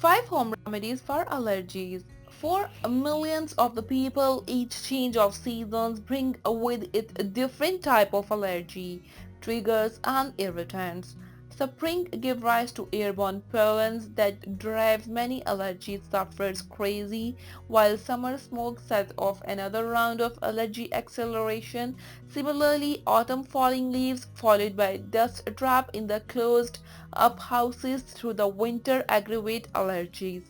5 home remedies for allergies. For millions of the people, each change of seasons bring with it a different type of allergy, triggers and irritants. Spring gives rise to airborne pollens that drive many allergy sufferers crazy, while summer smoke sets off another round of allergy acceleration. Similarly, autumn falling leaves followed by dust trap in the closed up houses through the winter aggravate allergies.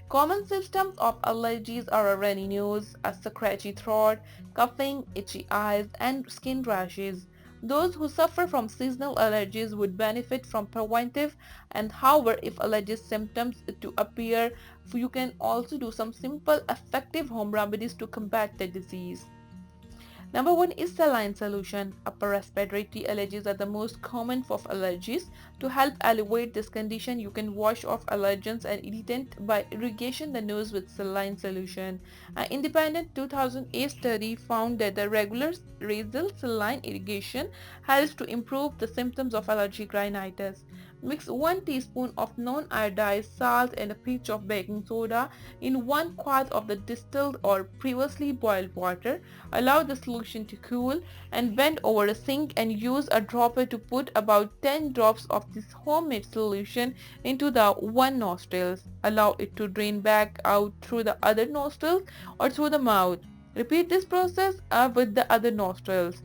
Common symptoms of allergies are a runny nose, a scratchy throat, coughing, itchy eyes, and skin rashes. Those who suffer from seasonal allergies would benefit from preventive, and however, if allergy symptoms to appear, you can also do some simple effective home remedies to combat the disease. Number one is saline solution. Upper respiratory allergies are the most common of allergies. To help alleviate this condition, you can wash off allergens and irritant by irrigation the nose with saline solution. An independent 2008 study found that the regular nasal saline irrigation helps to improve the symptoms of allergic rhinitis. Mix 1 teaspoon of non-iodized salt and a pinch of baking soda in 1 quart of the distilled or previously boiled water. Allow the solution to cool and bend over a sink and use a dropper to put about 10 drops of this homemade solution into the one nostrils. Allow it to drain back out through the other nostrils or through the mouth. Repeat this process with the other nostrils,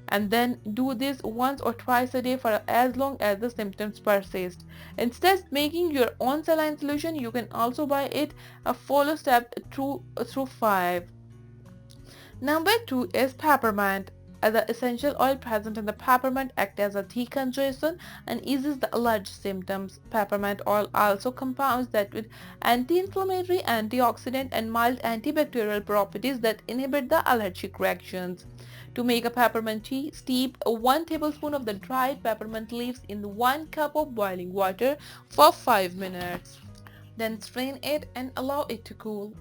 and then do this once or twice a day for as long as the symptoms persist. Instead of making your own saline solution, you can also buy it. Follow step through 5. Number 2 is peppermint. As the essential oil present in the peppermint acts as a decongestant and eases the allergy symptoms. Peppermint oil also compounds that with anti-inflammatory, antioxidant and mild antibacterial properties that inhibit the allergic reactions. To make a peppermint tea, steep 1 tablespoon of the dried peppermint leaves in 1 cup of boiling water for 5 minutes. Then strain it and allow it to cool.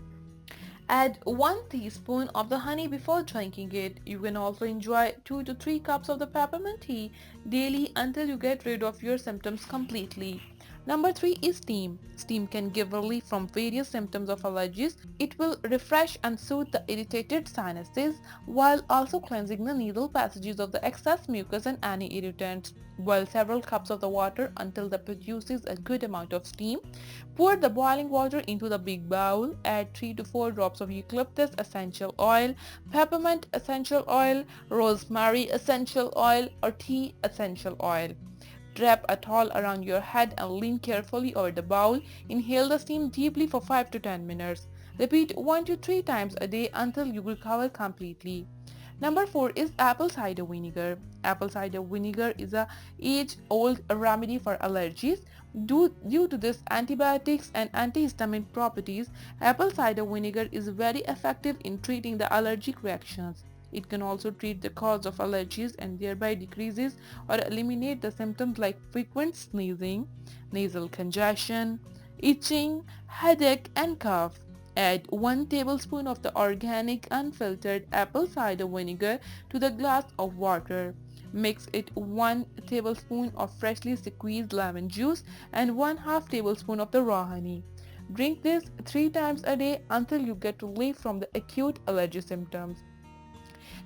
Add 1 teaspoon of the honey before drinking it. You can also enjoy 2 to 3 cups of the peppermint tea daily until you get rid of your symptoms completely. Number 3 is steam. Steam can give relief from various symptoms of allergies. It will refresh and soothe the irritated sinuses while also cleansing the nasal passages of the excess mucus and any irritants. Boil several cups of the water until that produces a good amount of steam. Pour the boiling water into the big bowl. Add 3 to 4 drops of eucalyptus essential oil, peppermint essential oil, rosemary essential oil, or tea essential oil. Wrap a towel around your head and lean carefully over the bowl. Inhale the steam deeply for 5 to 10 minutes. Repeat 1 to 3 times a day until you recover completely. Number 4 is apple cider vinegar. Apple cider vinegar is a age-old remedy for allergies. Due to this antibiotics and antihistamine properties, apple cider vinegar is very effective in treating the allergic reactions. It can also treat the cause of allergies and thereby decreases or eliminate the symptoms like frequent sneezing, nasal congestion, itching, headache, and cough. Add 1 tablespoon of the organic unfiltered apple cider vinegar to the glass of water. Mix it 1 tablespoon of freshly squeezed lemon juice and 1/2 tablespoon of the raw honey. Drink this 3 times a day until you get relief from the acute allergy symptoms.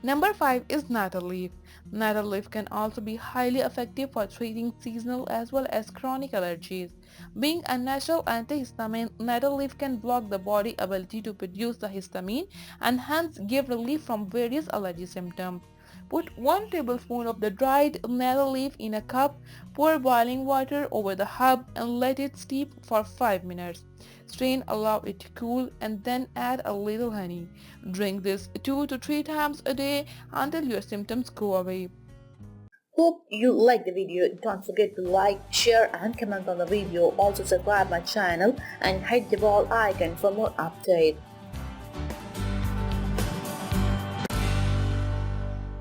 Number 5 is nettle leaf. Nettle leaf can also be highly effective for treating seasonal as well as chronic allergies. Being a natural antihistamine, nettle leaf can block the body's ability to produce the histamine and hence give relief from various allergy symptoms. Put 1 tablespoon of the dried nettle leaf in a cup, pour boiling water over the hub and let it steep for 5 minutes. Strain, allow it to cool, and then add a little honey. Drink this 2 to 3 times a day until your symptoms go away. Hope you like the video. Don't forget to like, share and comment on the video. Also subscribe my channel and hit the bell icon for more updates.